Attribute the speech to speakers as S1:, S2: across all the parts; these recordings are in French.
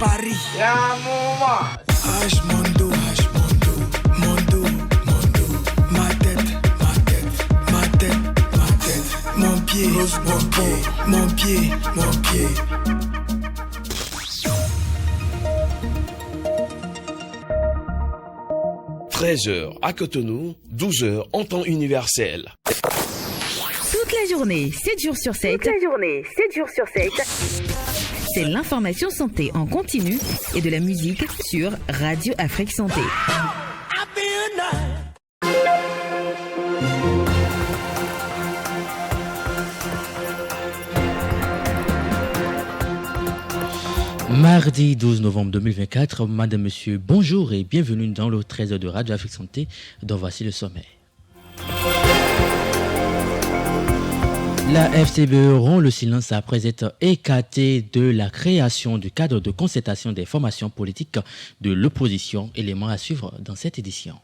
S1: Paris. H Mondo, ma tête, mon pied, mon pied.
S2: 13h à Cotonou, 12h en temps universel.
S3: Toute la journée, 7 jours sur 7. C'est l'information santé en continu et de la musique sur Radio Afrique Santé.
S4: Mardi 12 novembre 2024, madame, monsieur, bonjour et bienvenue dans le 13h de Radio Afrique Santé, dont voici le sommet. La FCBE rompt le silence après être écartée de la création du cadre de concertation des formations politiques de l'opposition, élément à suivre dans cette édition.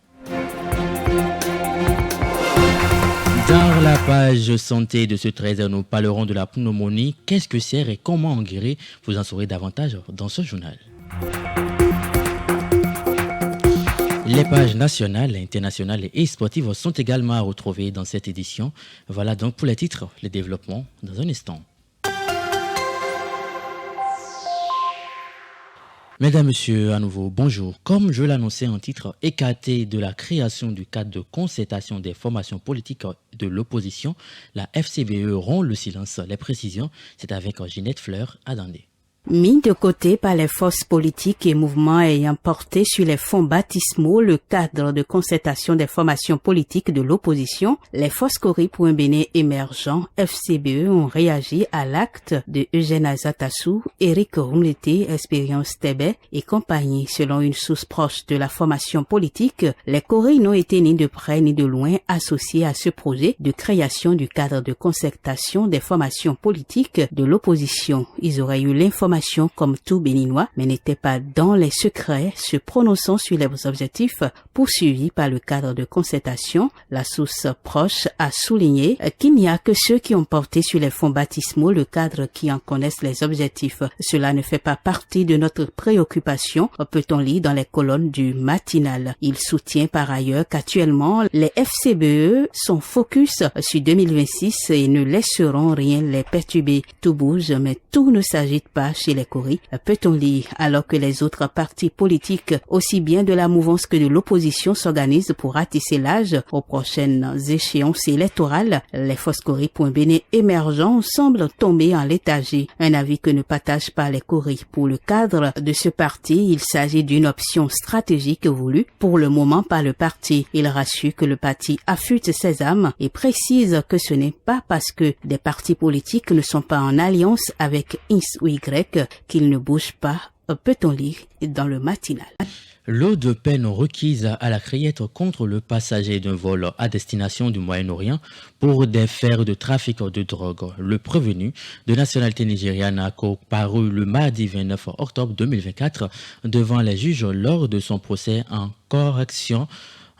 S4: Dans la page santé de ce 13h, nous parlerons de la pneumonie. Qu'est-ce que c'est et comment en guérir? Vous en saurez davantage dans ce journal. Les pages nationales, internationales et sportives sont également à retrouver dans cette édition. Voilà donc pour les titres, les développements dans un instant. Mesdames, Messieurs, à nouveau, bonjour. Comme je l'annonçais en titre, écarté de la création du cadre de concertation des formations politiques de l'opposition, la FCBE rompt le silence. Les précisions, c'est avec Ginette Fleur à Dandé.
S5: Mis de côté par les forces politiques et mouvements ayant porté sur les fonds baptismaux le cadre de concertation des formations politiques de l'opposition, les Foscori pour un Bénin émergent, FCBE, ont réagi à l'acte de Eugène Azatassou, Éric Rumleté, Expérience Tébé et compagnie. Selon une source proche de la formation politique, les Corées n'ont été ni de près ni de loin associés à ce projet de création du cadre de concertation des formations politiques de l'opposition. Ils auraient eu l'information comme tout Béninois, mais n'étaient pas dans les secrets, se prononçant sur les objectifs poursuivis par le cadre de concertation. La source proche a souligné qu'il n'y a que ceux qui ont porté sur les fonds baptismaux le cadre qui en connaissent les objectifs. Cela ne fait pas partie de notre préoccupation, peut-on lire dans les colonnes du matinal. Il soutient par ailleurs qu'actuellement, les FCBE sont focus sur 2026 et ne laisseront rien les perturber. Tout bouge, mais tout ne s'agite pas chez les Corées, peut-on lire, alors que les autres partis politiques, aussi bien de la mouvance que de l'opposition, s'organisent pour ratisser l'âge aux prochaines échéances électorales. Les Foscori pour un Bénin émergent semblent tomber en léthargie, un avis que ne partagent pas les Corées. Pour le cadre de ce parti, il s'agit d'une option stratégique voulue pour le moment par le parti. Il rassure que le parti affûte ses âmes et précise que ce n'est pas parce que des partis politiques ne sont pas en alliance avec X ou Y qu'ils ne bougent pas, peut-on lire dans le matinal.
S4: L'eau de peine requise à la Criette contre le passager d'un vol à destination du Moyen-Orient pour des faits de trafic de drogue. Le prévenu de nationalité nigériane a comparu le mardi 29 octobre 2024 devant les juges lors de son procès en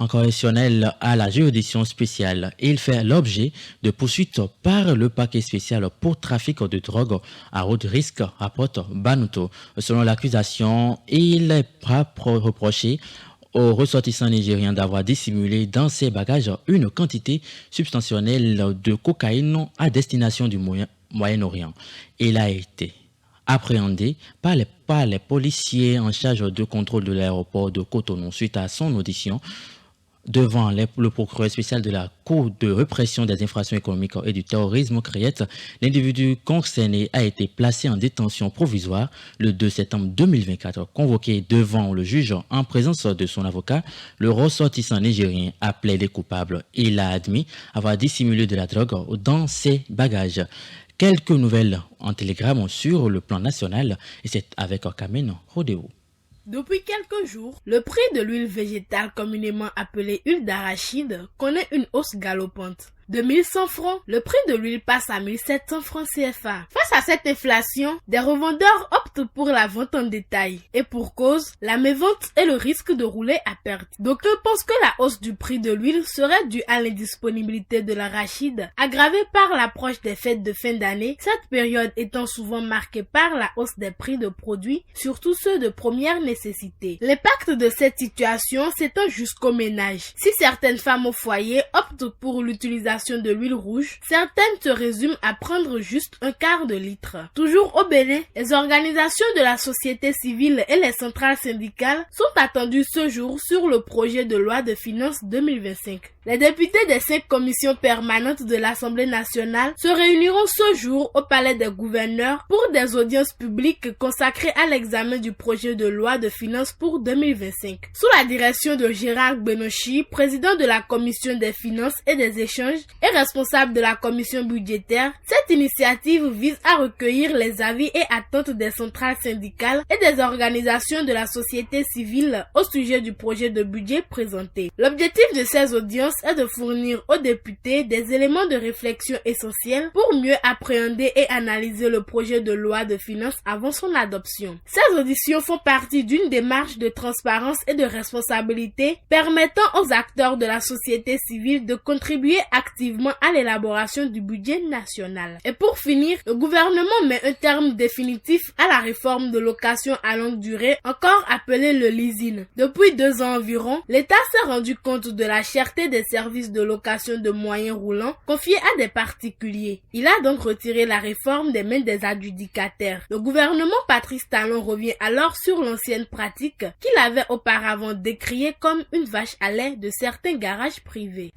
S4: correctionnel à la juridiction spéciale. Il fait l'objet de poursuites par le parquet spécial pour trafic de drogue à haut risque, rapporte Banuto. Selon l'accusation, il est reproché au ressortissant nigérien d'avoir dissimulé dans ses bagages une quantité substantielle de cocaïne à destination du Moyen-Orient. Il a été appréhendé par les policiers en charge de contrôle de l'aéroport de Cotonou suite à son audition devant le procureur spécial de la Cour de répression des infractions économiques et du terrorisme Criette. L'individu concerné a été placé en détention provisoire le 2 septembre 2024. Convoqué devant le juge en présence de son avocat, le ressortissant nigérien a plaidé coupable. Il a admis avoir dissimulé de la drogue dans ses bagages. Quelques nouvelles en télégramme sur le plan national et c'est avec Kamen Rodeo.
S6: Depuis quelques jours, le prix de l'huile végétale communément appelée huile d'arachide connaît une hausse galopante. De 1100 francs, le prix de l'huile passe à 1700 francs CFA. Face à cette inflation, des revendeurs optent pour la vente en détail. Et pour cause, la mévente et le risque de rouler à perte. D'aucuns pensent que la hausse du prix de l'huile serait due à l'indisponibilité de l'arachide, aggravée par l'approche des fêtes de fin d'année, cette période étant souvent marquée par la hausse des prix de produits, surtout ceux de première nécessité. L'impact de cette situation s'étend jusqu'au ménage. Si certaines femmes au foyer optent pour l'utilisation de l'huile rouge, certaines se résument à prendre juste un quart de litre. Toujours au Bénin, les organisations de la société civile et les centrales syndicales sont attendues ce jour sur le projet de loi de finances 2025. Les députés des 5 commissions permanentes de l'Assemblée nationale se réuniront ce jour au Palais des gouverneurs pour des audiences publiques consacrées à l'examen du projet de loi de finances pour 2025. Sous la direction de Gérard Benochi, président de la commission des finances et des échanges et responsable de la commission budgétaire, cette initiative vise à recueillir les avis et attentes des centrales syndicales et des organisations de la société civile au sujet du projet de budget présenté. L'objectif de ces audiences est de fournir aux députés des éléments de réflexion essentiels pour mieux appréhender et analyser le projet de loi de finances avant son adoption. Ces auditions font partie d'une démarche de transparence et de responsabilité permettant aux acteurs de la société civile de contribuer activement à l'élaboration du budget national. Et pour finir, le gouvernement met un terme définitif à la réforme de location à longue durée, encore appelée le leasing. Depuis 2 ans environ, l'État s'est rendu compte de la cherté des services de location de moyens roulants confiés à des particuliers. Il a donc retiré la réforme des mains des adjudicataires. Le gouvernement Patrice Talon revient alors sur l'ancienne pratique qu'il avait auparavant décriée comme une vache à lait de certains garages privés.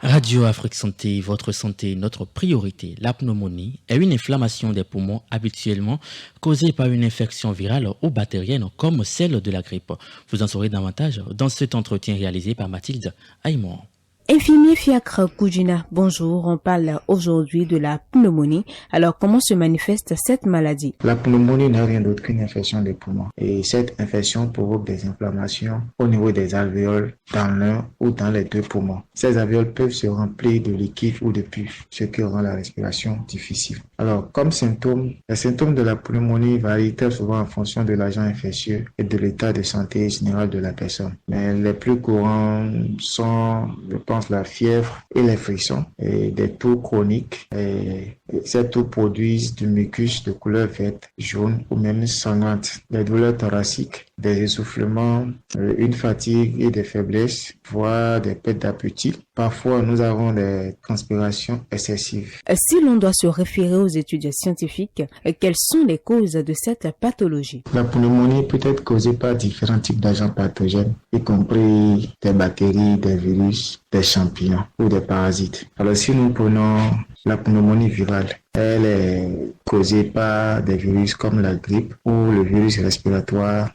S4: Radio Afrique Santé, votre santé, notre priorité. La pneumonie est une inflammation des poumons habituellement causée par une infection virale ou bactérienne comme celle de la grippe. Vous en saurez davantage dans cet entretien réalisé par Mathilde Aymon.
S7: Infirmier Fiacre Koudjina, bonjour. On parle aujourd'hui de la pneumonie. Alors, comment se manifeste cette maladie?
S8: La pneumonie n'est rien d'autre qu'une infection des poumons. Et cette infection provoque des inflammations au niveau des alvéoles dans l'un ou dans les 2 poumons. Ces alvéoles peuvent se remplir de liquide ou de pus, ce qui rend la respiration difficile. Alors, comme symptômes, les symptômes de la pneumonie varient très souvent en fonction de l'agent infectieux et de l'état de santé général de la personne. Mais les plus courants sont, je pense, la fièvre et les frissons et des toux chroniques. Et ces toux produisent du mucus de couleur verte, jaune ou même sanglante, des douleurs thoraciques, des essoufflements, une fatigue et des faiblesses, voire des pertes d'appétit. Parfois, nous avons des transpirations excessives.
S7: Si l'on doit se référer aux études scientifiques, quelles sont les causes de cette pathologie?
S8: La pneumonie peut être causée par différents types d'agents pathogènes, y compris des bactéries, des virus, des champignons ou des parasites. Alors, si nous prenons la pneumonie virale, elle est causée par des virus comme la grippe ou le virus respiratoire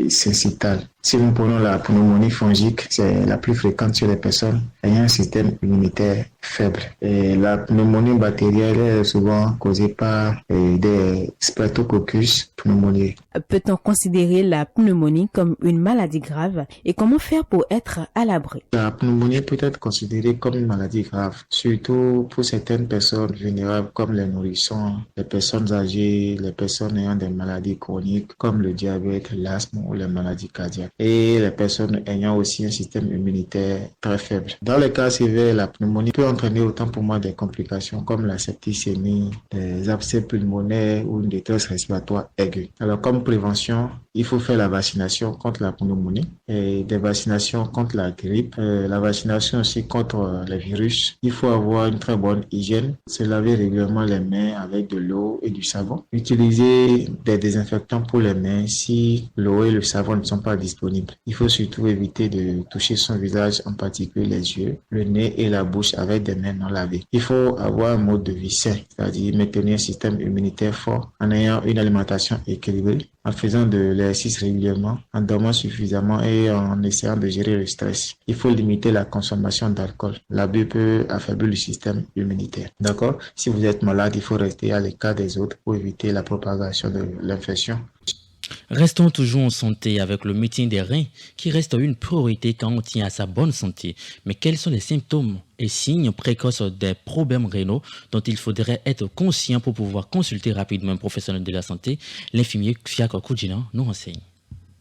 S8: syncytial. Si nous prenons la pneumonie fongique, c'est la plus fréquente chez les personnes ayant un système immunitaire faible. Et la pneumonie bactérienne est souvent causée par des Streptococcus pneumoniae.
S7: Peut-on considérer la pneumonie comme une maladie grave et comment faire pour être à l'abri?
S8: La pneumonie peut être considérée comme une maladie grave, surtout pour certaines personnes vulnérables comme les nourrissons, les personnes âgées, les personnes ayant des maladies chroniques comme le diabète, l'asthme ou les maladies cardiaques, et les personnes ayant aussi un système immunitaire très faible. Dans les cas sévères, la pneumonie peut entraîner autant pour moi des complications comme la septicémie, des abcès pulmonaires ou une détresse respiratoire aiguë. Alors comme prévention, il faut faire la vaccination contre la pneumonie et des vaccinations contre la grippe, la vaccination aussi contre les virus. Il faut avoir une très bonne hygiène, se laver régulièrement les mains avec de l'eau et du savon. Utiliser des désinfectants pour les mains si l'eau et le savon ne sont pas disponibles. Il faut surtout éviter de toucher son visage, en particulier les yeux, le nez et la bouche avec des mains non lavées. Il faut avoir un mode de vie sain, c'est-à-dire maintenir un système immunitaire fort en ayant une alimentation équilibrée, en faisant de l'exercice régulièrement, en dormant suffisamment et en essayant de gérer le stress. Il faut limiter la consommation d'alcool. L'abus peut affaiblir le système immunitaire. D'accord? Si vous êtes malade, il faut rester à l'écart des autres pour éviter la propagation de l'infection.
S4: Restons toujours en santé avec le maintien des reins qui reste une priorité quand on tient à sa bonne santé. Mais quels sont les symptômes et signes précoces des problèmes rénaux dont il faudrait être conscient pour pouvoir consulter rapidement un professionnel de la santé? L'infirmier Fiak Koudjina nous renseigne.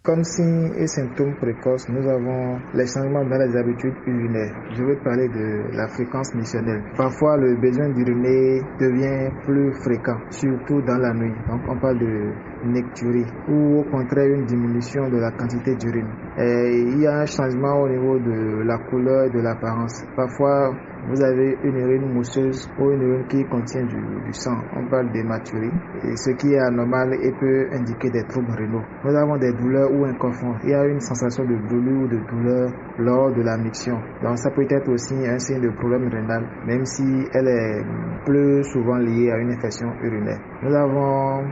S8: Comme signes et symptômes précoces, nous avons les changements dans les habitudes urinaires. Je vais parler de la fréquence missionnelle. Parfois, le besoin d'uriner devient plus fréquent, surtout dans la nuit. Donc, on parle de necturie ou au contraire une diminution de la quantité d'urine. Et il y a un changement au niveau de la couleur et de l'apparence. Parfois, vous avez une urine mousseuse ou une urine qui contient du sang. On parle d'hématurie, et ce qui est anormal et peut indiquer des troubles rénaux. Nous avons des douleurs ou inconfort. Il y a une sensation de brûlure ou de douleur lors de la miction. Donc ça peut être aussi un signe de problème rénal, même si elle est plus souvent liée à une infection urinaire. Nous avons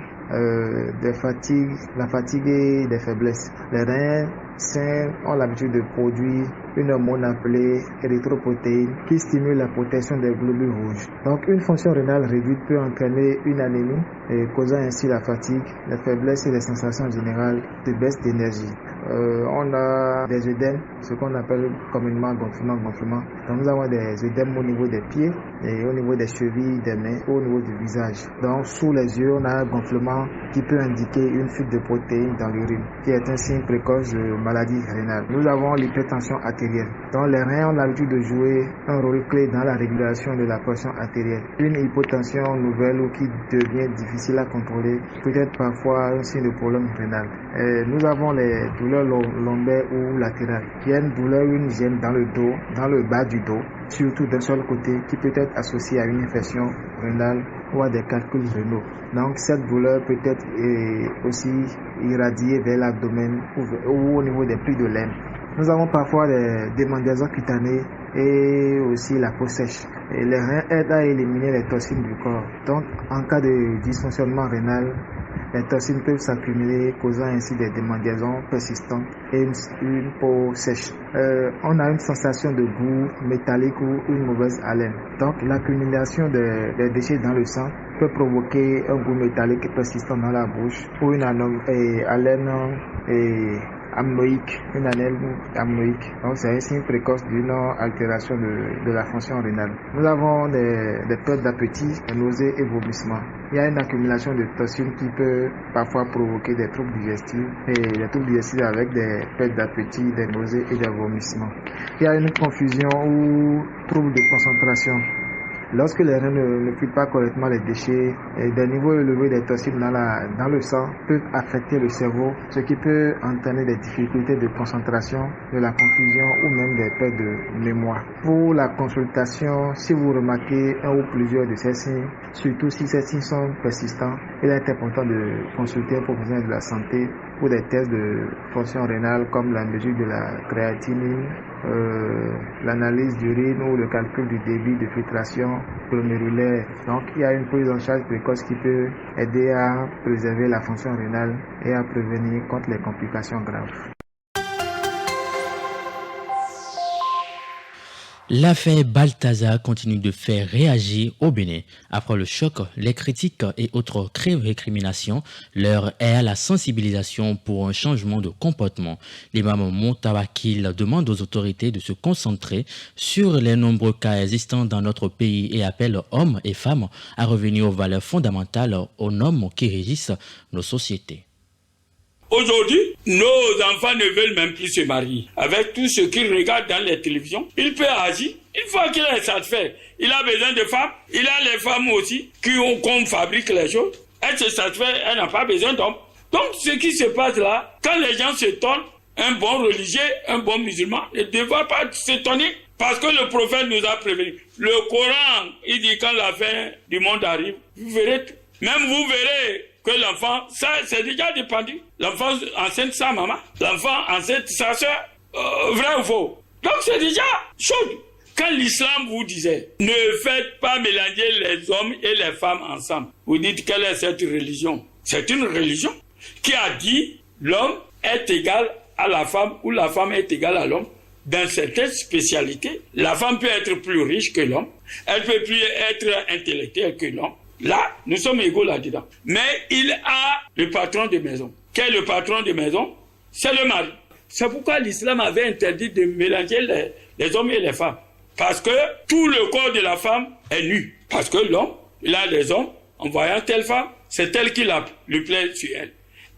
S8: des fatigues, la fatigue et des faiblesses. Les reins sains ont l'habitude de produire une hormone appelée érythropoïétine qui stimule la protection des globules rouges. Donc une fonction rénale réduite peut entraîner une anémie et causant ainsi la fatigue, la faiblesse et les sensations générales de baisse d'énergie. On a des œdèmes, ce qu'on appelle communément gonflement. Donc nous avons des œdèmes au niveau des pieds et au niveau des chevilles, des mains, au niveau du visage. Donc sous les yeux, on a un gonflement qui peut indiquer une fuite de protéines dans l'urine, qui est un signe précoce de maladie rénale. Nous avons l'hypertension artérielle. Donc les reins ont l'habitude de jouer un rôle clé dans la régulation de la pression artérielle. Une hypotension nouvelle ou qui devient difficile à contrôler peut être parfois un signe de problème rénal. Et nous avons les douleurs lombaires ou latérales. Il y a une douleur ou une gêne dans le dos, dans le bas du dos, surtout d'un seul côté, qui peut être associée à une infection rénale ou à des calculs rénaux. Donc cette douleur peut être aussi irradiée vers l'abdomen ou au niveau des plis de laine. Nous avons parfois des démangeaisons cutanées et aussi la peau sèche. Et les reins aident à éliminer les toxines du corps. Donc en cas de dysfonctionnement rénal, les toxines peuvent s'accumuler, causant ainsi des démangeaisons persistantes et une peau sèche. On a une sensation de goût métallique ou une mauvaise haleine. Donc l'accumulation des déchets dans le sang peut provoquer un goût métallique persistant dans la bouche ou une haleine amnoïque, une haleine amnoïque. Donc c'est un signe précoce d'une altération de la fonction rénale. Nous avons des pertes d'appétit, des nausées et vomissements. Il y a une accumulation de toxines qui peut parfois provoquer des troubles digestifs et des troubles digestifs avec des pertes d'appétit, des nausées et des vomissements. Il y a une confusion ou trouble de concentration. Lorsque les reins ne filtrent pas correctement les déchets, des niveaux élevés des toxines dans le sang peuvent affecter le cerveau, ce qui peut entraîner des difficultés de concentration, de la confusion ou même des pertes de mémoire. Pour la consultation, si vous remarquez un ou plusieurs de ces signes, surtout si ces signes sont persistants, il est important de consulter un professionnel de la santé pour des tests de fonction rénale comme la mesure de la créatinine, l'analyse d'urine ou le calcul du débit de filtration glomérulaire. Donc il y a une prise en charge précoce qui peut aider à préserver la fonction rénale et à prévenir contre les complications graves.
S4: L'affaire Balthazar continue de faire réagir au Bénin. Après le choc, les critiques et autres récriminations, l'heure est à la sensibilisation pour un changement de comportement. L'imam Moutawakil demande aux autorités de se concentrer sur les nombreux cas existants dans notre pays et appelle hommes et femmes à revenir aux valeurs fondamentales, aux normes qui régissent nos sociétés.
S9: Aujourd'hui, nos enfants ne veulent même plus se marier. Avec tout ce qu'ils regardent dans les télévisions, il peut agir. Une fois qu'il est satisfait, il a besoin de femmes. Il a les femmes aussi qu'on fabrique les choses. Elle se satisfait, elle n'a pas besoin d'hommes. Donc ce qui se passe là, quand les gens s'étonnent, un bon religieux, un bon musulman ne devrait pas s'étonner. Parce que le prophète nous a prévenu. Le Coran, il dit quand la fin du monde arrive, vous verrez que l'enfant, ça c'est déjà dépendu. L'enfant enceinte sa maman, l'enfant enceinte sa soeur, vrai ou faux. Donc c'est déjà chaud. Quand l'islam vous disait, ne faites pas mélanger les hommes et les femmes ensemble. Vous dites quelle est cette religion? C'est une religion qui a dit l'homme est égal à la femme ou la femme est égale à l'homme. Dans certaines spécialités, la femme peut être plus riche que l'homme, elle peut plus être intellectuelle que l'homme. Là, nous sommes égaux là-dedans. Mais il a le patron de maison. qui est le patron de maison, c'est le mari. C'est pourquoi l'islam avait interdit de mélanger les hommes et les femmes. Parce que tout le corps de la femme est nu. Parce que l'homme, il a des hommes, en voyant telle femme, c'est elle qui lui plaît sur elle.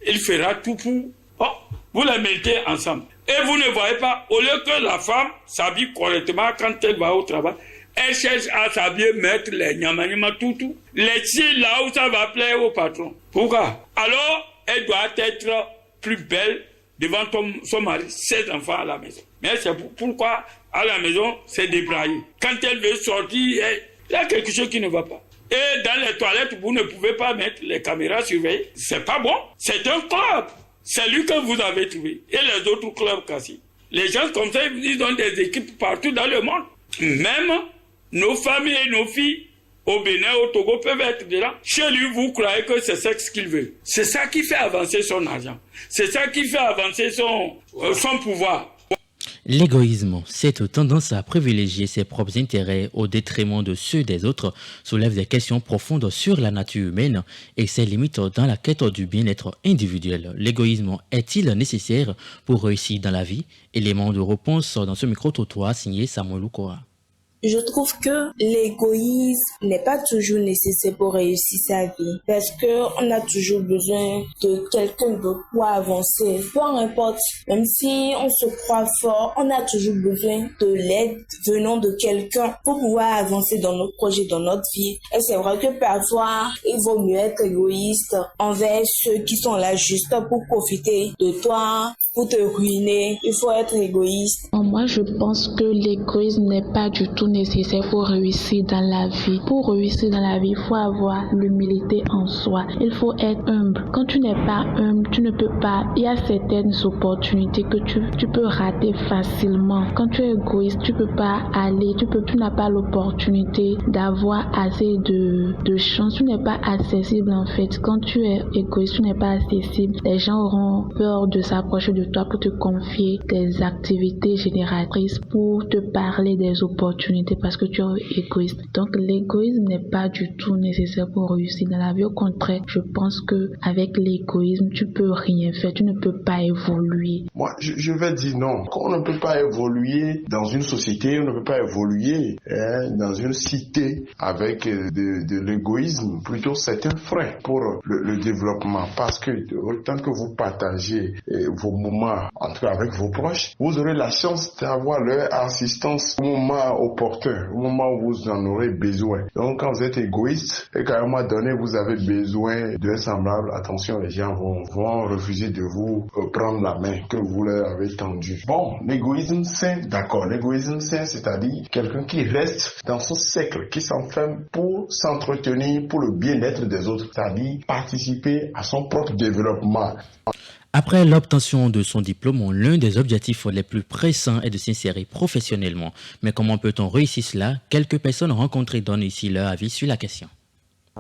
S9: Il fera tout pour... Oh, vous les mettez ensemble. Et vous ne voyez pas, au lieu que la femme s'habille correctement quand elle va au travail, elle cherche à s'habiller, mettre les nyama tout. Les cils là où ça va plaire au patron. Pourquoi? Alors, elle doit être plus belle devant son mari, ses enfants à la maison. Mais c'est pourquoi à la maison, c'est débraillé. Quand elle veut sortir, il y a quelque chose qui ne va pas. Et dans les toilettes, vous ne pouvez pas mettre les caméras surveillées. C'est pas bon. C'est un club. C'est lui que vous avez trouvé. Et les autres clubs cassés. Les gens comme ça, ils ont des équipes partout dans le monde. Même nos familles et nos filles au Bénin, au Togo peuvent être dedans. Chez lui, vous croyez que c'est ça ce qu'il veut. C'est ça qui fait avancer son argent. C'est ça qui fait avancer son pouvoir.
S4: L'égoïsme, cette tendance à privilégier ses propres intérêts au détriment de ceux des autres, soulève des questions profondes sur la nature humaine et ses limites dans la quête du bien-être individuel. L'égoïsme est-il nécessaire pour réussir dans la vie? Élément de réponse dans ce micro-trottoir signé Samuel Lukoa.
S10: Je trouve que l'égoïsme n'est pas toujours nécessaire pour réussir sa vie parce que on a toujours besoin de quelqu'un d'autre pour avancer. Peu importe, même si on se croit fort, on a toujours besoin de l'aide venant de quelqu'un pour pouvoir avancer dans nos projets, dans notre vie. Et c'est vrai que parfois, il vaut mieux être égoïste envers ceux qui sont là juste pour profiter de toi, pour te ruiner. Il faut être égoïste.
S11: Moi, je pense que l'égoïsme n'est pas du tout nécessaire pour réussir dans la vie. Pour réussir dans la vie, il faut avoir l'humilité en soi. Il faut être humble. Quand tu n'es pas humble, tu ne peux pas. Il y a certaines opportunités que tu peux rater facilement. Quand tu es égoïste, tu peux pas aller. Tu n'as pas l'opportunité d'avoir assez de chance. Tu n'es pas accessible en fait. Quand tu es égoïste, tu n'es pas accessible. Les gens auront peur de s'approcher de toi pour te confier des activités génératrices, pour te parler des opportunités parce que tu es égoïste. Donc l'égoïsme n'est pas du tout nécessaire pour réussir dans la vie. Au contraire, je pense que avec l'égoïsme, tu peux rien faire, tu ne peux pas évoluer.
S12: Moi, je vais dire non. On ne peut pas évoluer dans une société, on ne peut pas évoluer dans une cité avec de l'égoïsme. Plutôt, c'est un frein pour le développement parce que autant que vous partagez vos moments entre avec vos proches, vous aurez la chance d'avoir leur assistance au moment opportun, au moment où vous en aurez besoin. Donc quand vous êtes égoïste et qu'à un moment donné vous avez besoin d'un semblable, attention, les gens vont refuser de vous prendre la main que vous leur avez tendue. Bon, l'égoïsme sain, d'accord. L'égoïsme sain, c'est-à-dire quelqu'un qui reste dans son cercle, qui s'enferme pour s'entretenir pour le bien-être des autres, c'est-à-dire participer à son propre développement.
S4: Après l'obtention de son diplôme, l'un des objectifs les plus pressants est de s'insérer professionnellement. Mais comment peut-on réussir cela? Quelques personnes rencontrées donnent ici leur avis sur la question.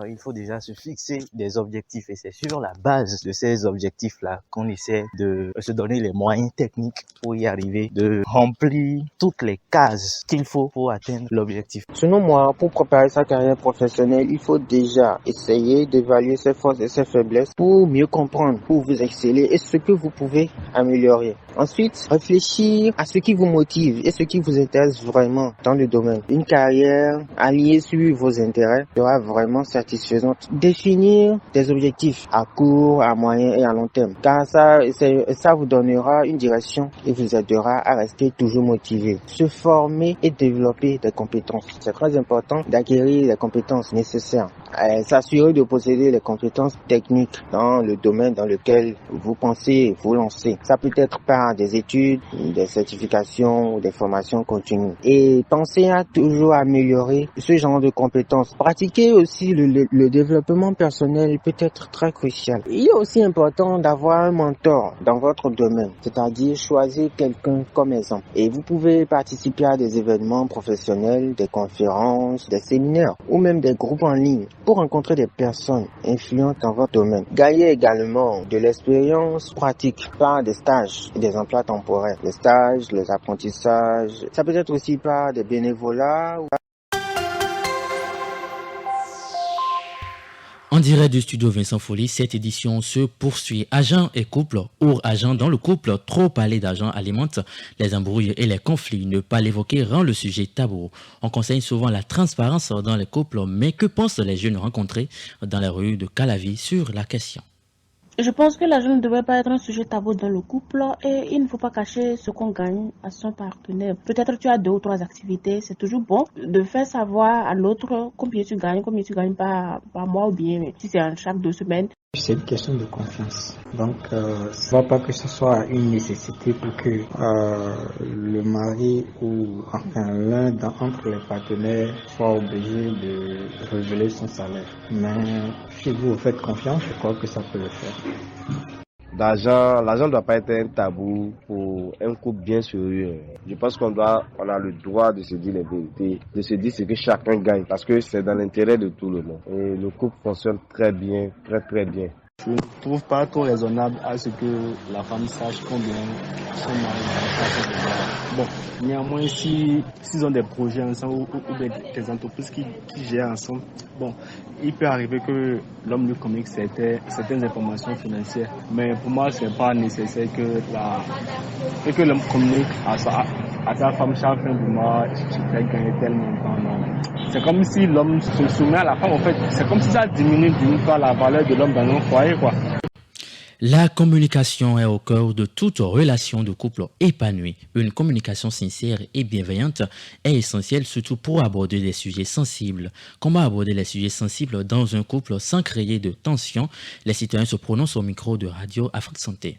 S13: Il faut déjà se fixer des objectifs et c'est sur la base de ces objectifs-là qu'on essaie de se donner les moyens techniques pour y arriver, de remplir toutes les cases qu'il faut pour atteindre l'objectif.
S14: Selon moi, pour préparer sa carrière professionnelle, il faut déjà essayer d'évaluer ses forces et ses faiblesses pour mieux comprendre, pour vous exceller et ce que vous pouvez améliorer. Ensuite, réfléchir à ce qui vous motive et ce qui vous intéresse vraiment dans le domaine. Une carrière alliée sur vos intérêts sera vraiment satisfaisante. Définir des objectifs à court, à moyen et à long terme. Car ça vous donnera une direction et vous aidera à rester toujours motivé. Se former et développer des compétences. C'est très important d'acquérir les compétences nécessaires. S'assurer de posséder les compétences techniques dans le domaine dans lequel vous pensez vous lancer. Ça peut être par des études, des certifications ou des formations continues. Et pensez à toujours améliorer ce genre de compétences. Pratiquer aussi le développement personnel peut être très crucial. Il est aussi important d'avoir un mentor dans votre domaine, c'est-à-dire choisir quelqu'un comme exemple. Et vous pouvez participer à des événements professionnels, des conférences, des séminaires ou même des groupes en ligne pour rencontrer des personnes influentes dans votre domaine. Gagner également de l'expérience pratique par des stages et des emplois temporaires. Les stages, les apprentissages, ça peut être aussi par des bénévolats.
S4: En direct du studio Vincent Folly, cette édition se poursuit. Agents et couple ou agents dans le couple, trop parler d'argent alimente les embrouilles et les conflits. Ne pas l'évoquer rend le sujet tabou. On conseille souvent la transparence dans les couples, mais que pensent les jeunes rencontrés dans les rues de Calavi sur la question?
S15: Je pense que l'argent ne devrait pas être un sujet tabou dans le couple et il ne faut pas cacher ce qu'on gagne à son partenaire. Peut-être tu as 2 ou 3 activités, c'est toujours bon de faire savoir à l'autre combien tu gagnes par mois ou bien si c'est en chaque 2 semaines.
S8: C'est une question de confiance. Donc, ça ne va pas que ce soit une nécessité pour que le mari ou enfin l'un entre les partenaires soit obligé de révéler son salaire. Mais si vous faites confiance, je crois que ça peut le faire.
S16: L'argent ne doit pas être un tabou pour un couple bien sérieux. Je pense qu'on a le droit de se dire les vérités, de se dire ce que chacun gagne, parce que c'est dans l'intérêt de tout le monde. Et le couple fonctionne très bien, très très bien.
S17: Je ne trouve pas trop raisonnable à ce que la femme sache combien son mari va. Bon, néanmoins, s'ils ont des projets ensemble ou des entreprises qui gèrent ensemble, bon, il peut arriver que l'homme lui communique certaines informations financières. Mais pour moi, c'est pas nécessaire que l'homme communique à sa femme chaque fin du mois, je vais gagner tel montant. Non. C'est comme si l'homme se soumet à la femme, en fait. C'est comme si ça diminue d'une part la valeur de l'homme dans un foyer, quoi.
S4: La communication est au cœur de toute relation de couple épanouie. Une communication sincère et bienveillante est essentielle, surtout pour aborder des sujets sensibles. Comment aborder les sujets sensibles dans un couple sans créer de tension? Les citoyens se prononcent au micro de Radio Afrique Santé.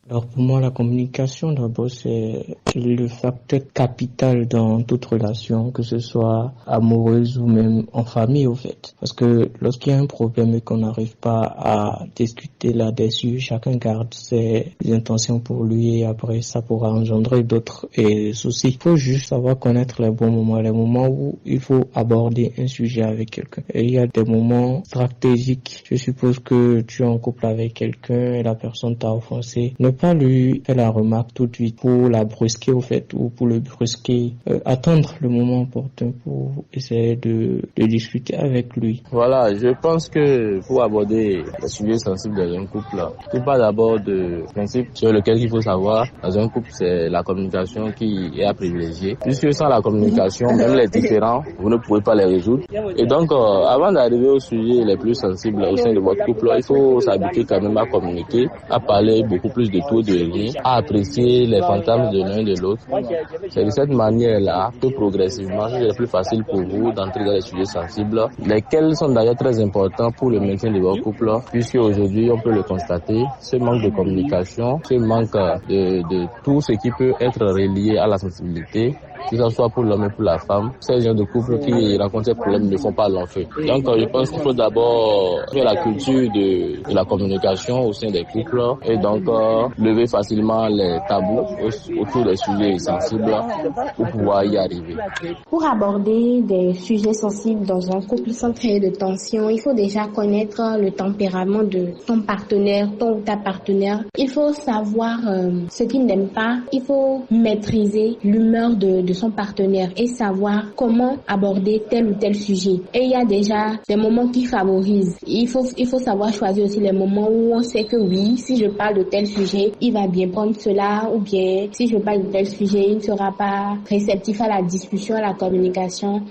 S18: Alors pour moi, la communication, d'abord, c'est le facteur capital dans toute relation, que ce soit amoureuse ou même en famille, au fait. Parce que lorsqu'il y a un problème et qu'on n'arrive pas à discuter là-dessus, chacun garde ses intentions pour lui et après ça pourra engendrer d'autres soucis. Il faut juste savoir connaître les bons moments, les moments où il faut aborder un sujet avec quelqu'un. Et il y a des moments stratégiques. Je suppose que tu es en couple avec quelqu'un et la personne t'a offensé. Ne pas lui faire la remarque tout de suite pour la brusquer au fait ou pour le brusquer, attendre le moment opportun pour essayer de discuter avec lui.
S19: Voilà, je pense que pour aborder les sujets sensibles dans un couple, tout part d'abord de principe sur lequel il faut savoir dans un couple, c'est la communication qui est à privilégier. Puisque sans la communication, même les différends, vous ne pouvez pas les résoudre. Et donc, avant d'arriver aux sujets les plus sensibles au sein de votre couple, il faut s'habituer quand même à communiquer, à parler beaucoup plus de tout, de rien, à apprécier les fantasmes de l'un et de l'autre. C'est de cette manière-là que progressivement, c'est plus facile pour vous d'entrer dans les sujets sensibles, lesquels sont d'ailleurs très importants pour le maintien de votre couple, puisque aujourd'hui, on peut le constater, ce manque de communication, ce manque de tout ce qui peut être relié à la sensibilité, que ce soit pour l'homme et pour la femme, ces gens de couple qui rencontrent ces problèmes ne font pas long feu. Donc, je pense qu'il faut d'abord faire la culture de la communication au sein des couples et donc lever facilement les tabous autour des sujets sensibles pour pouvoir y arriver.
S20: Pour aborder des sujets sensibles dans un couple sans créer de tension, il faut déjà connaître le tempérament de ton partenaire, ton ou ta partenaire. Il faut savoir ce qu'il n'aime pas. Il faut maîtriser l'humeur de son partenaire et savoir comment aborder tel ou tel sujet. Et il y a déjà des moments qui favorisent. Il faut savoir choisir aussi les moments où on sait que oui, si je parle de tel sujet, il va bien prendre cela, ou bien si je parle de tel sujet, il ne sera pas réceptif à la discussion, à la communication.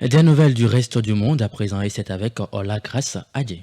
S4: Des nouvelles du reste du monde à présent, et c'est avec Ola Grace Adje.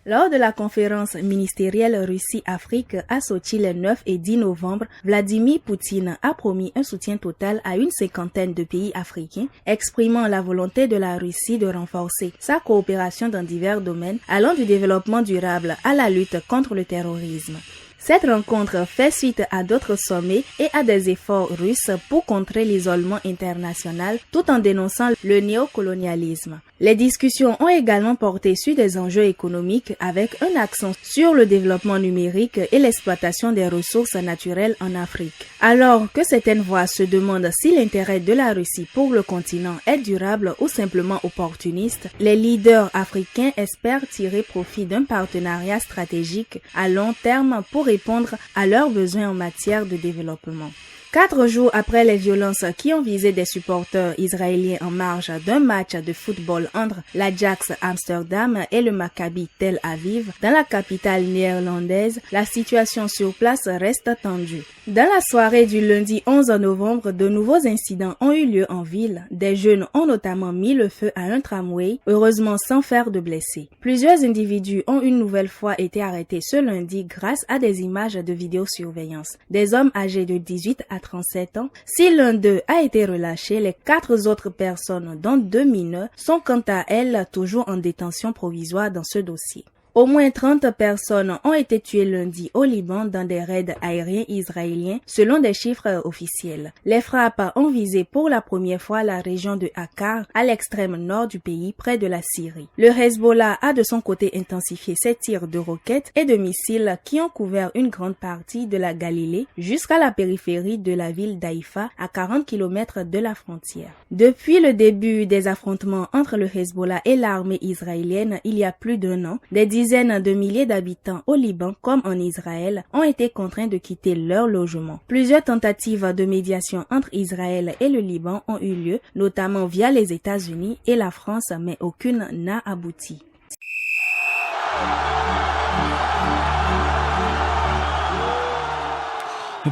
S6: Lors de la conférence ministérielle Russie-Afrique à Sochi le 9 et 10 novembre, Vladimir Poutine a promis un soutien total à une 50aine de pays africains, exprimant la volonté de la Russie de renforcer sa coopération dans divers domaines, allant du développement durable à la lutte contre le terrorisme. Cette rencontre fait suite à d'autres sommets et à des efforts russes pour contrer l'isolement international tout en dénonçant le néocolonialisme. Les discussions ont également porté sur des enjeux économiques avec un accent sur le développement numérique et l'exploitation des ressources naturelles en Afrique. Alors que certaines voix se demandent si l'intérêt de la Russie pour le continent est durable ou simplement opportuniste, les leaders africains espèrent tirer profit d'un partenariat stratégique à long terme pour répondre à leurs besoins en matière de développement.
S21: 4 jours après les violences qui ont visé des supporters israéliens en marge d'un match de football entre l'Ajax Amsterdam et le Maccabi Tel Aviv, dans la capitale néerlandaise, la situation sur place reste tendue. Dans la soirée du lundi 11 novembre, de nouveaux incidents ont eu lieu en ville. Des jeunes ont notamment mis le feu à un tramway, heureusement sans faire de blessés. Plusieurs individus ont une nouvelle fois été arrêtés ce lundi grâce à des images de vidéosurveillance. Des hommes âgés de 18 à 37 ans. Si l'un d'eux a été relâché, les 4 autres personnes, dont 2 mineurs, sont quant à elles toujours en détention provisoire dans ce dossier. Au moins 30 personnes ont été tuées lundi au Liban dans des raids aériens israéliens, selon des chiffres officiels. Les frappes ont visé pour la première fois la région de Akkar, à l'extrême nord du pays, près de la Syrie. Le Hezbollah a de son côté intensifié ses tirs de roquettes et de missiles qui ont couvert une grande partie de la Galilée jusqu'à la périphérie de la ville d'Haïfa, à 40 km de la frontière. Depuis le début des affrontements entre le Hezbollah et l'armée israélienne, il y a plus d'1 an, des dizaines de milliers d'habitants au Liban comme en Israël ont été contraints de quitter leur logement. Plusieurs tentatives de médiation entre Israël et le Liban ont eu lieu, notamment via les États-Unis et la France, mais aucune n'a abouti.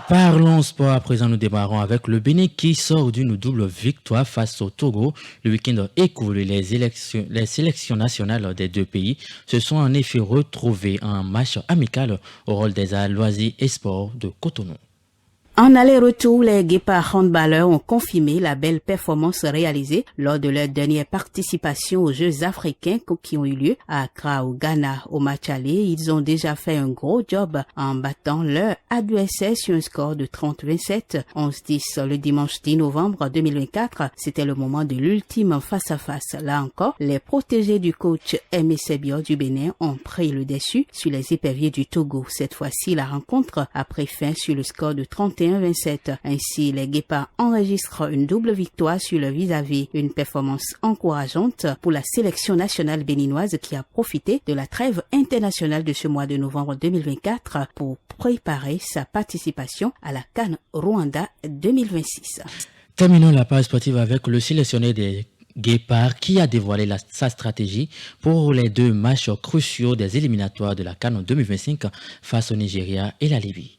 S4: Parlons sport à présent, nous démarrons avec le Bénin qui sort d'une double victoire face au Togo. Le week-end écoulé, les sélections nationales des 2 pays se sont en effet retrouvées en match amical au rôle des loisirs et sports de Cotonou.
S5: En aller-retour, les Guépards handballeurs ont confirmé la belle performance réalisée lors de leur dernière participation aux Jeux africains qui ont eu lieu à Accra au Ghana. Au match aller, ils ont déjà fait un gros job en battant leur adversaire sur un score de 30-27, 11-10 le dimanche 10 novembre 2024. C'était le moment de l'ultime face-à-face. Là encore, les protégés du coach Aimé Sebio du Bénin ont pris le dessus sur les éperviers du Togo. Cette fois-ci, la rencontre a pris fin sur le score de 31-27. Ainsi, les Guépards enregistrent une double victoire sur le vis-à-vis, une performance encourageante pour la sélection nationale béninoise qui a profité de la trêve internationale de ce mois de novembre 2024 pour préparer sa participation à la CAN Rwanda 2026.
S4: Terminons la page sportive avec le sélectionné des Guépards qui a dévoilé sa stratégie pour les 2 matchs cruciaux des éliminatoires de la CAN 2025 face au Nigeria et la Libye.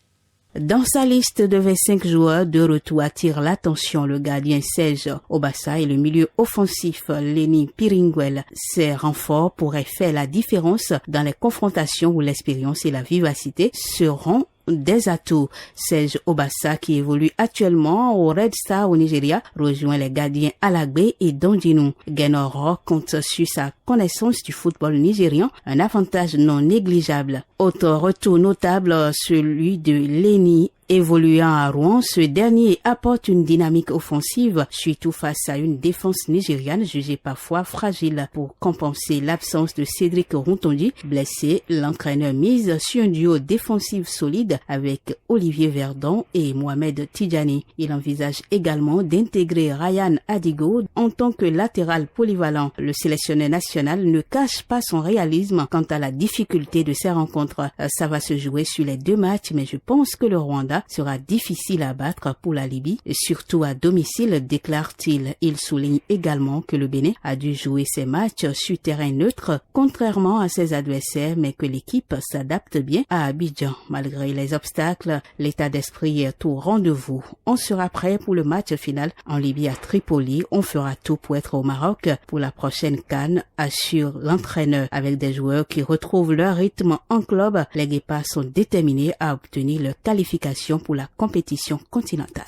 S5: Dans sa liste de 25 joueurs, de retour attire l'attention le gardien Serge Obassa et le milieu offensif Lenny Piringuel. Ces renforts pourraient faire la différence dans les confrontations où l'expérience et la vivacité seront des atouts. Serge Obassa, qui évolue actuellement au Red Star au Nigeria, rejoint les gardiens Alagbe et Dondjinou. Genoro compte sur sa connaissance du football nigérian, un avantage non négligeable. Autre retour notable, celui de Lenny. Évoluant à Rouen, ce dernier apporte une dynamique offensive, surtout face à une défense nigériane jugée parfois fragile. Pour compenser l'absence de Cédric Rontondi, blessé, l'entraîneur mise sur un duo défensif solide avec Olivier Verdon et Mohamed Tidjani. Il envisage également d'intégrer Ryan Adigo en tant que latéral polyvalent. Le sélectionneur national ne cache pas son réalisme quant à la difficulté de ces rencontres. Ça va se jouer sur les 2 matchs, mais je pense que le Rwanda sera difficile à battre pour la Libye, surtout à domicile, déclare-t-il. Il souligne également que le Bénin a dû jouer ses matchs sur terrain neutre, contrairement à ses adversaires, mais que l'équipe s'adapte bien à Abidjan. Malgré les obstacles, l'état d'esprit est au rendez-vous. On sera prêt pour le match final en Libye à Tripoli. On fera tout pour être au Maroc pour la prochaine CAN, assure l'entraîneur. Avec des joueurs qui retrouvent leur rythme en club, les Guépards sont déterminés à obtenir leur qualification pour la compétition continentale.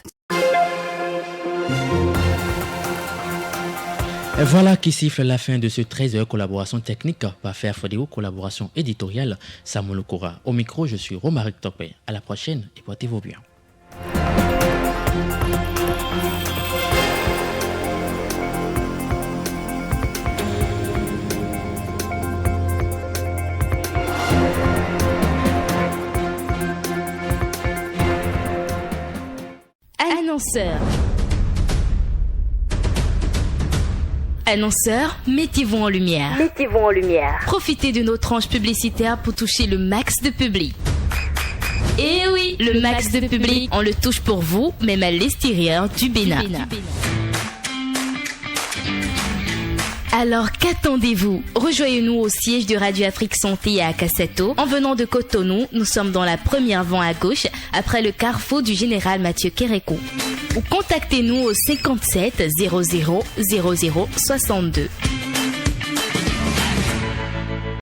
S4: Et voilà qui siffle la fin de ce 13h collaboration technique par Fer Fodéo, collaboration éditoriale Samuel Koura. Au micro, je suis Romaric Topé. À la prochaine et portez-vous bien.
S22: Annonceurs, mettez-vous en lumière. Profitez de nos tranches publicitaires pour toucher le max de public. Et oui, le max de public, on le touche pour vous, même à l'extérieur du Bénin. Alors qu'attendez-vous? Rejoignez-nous au siège de Radio Afrique Santé à Kassato. En venant de Cotonou, nous sommes dans la première vente à gauche, après le carrefour du général Mathieu Kérékou. Ou contactez-nous au 57 00 00 62.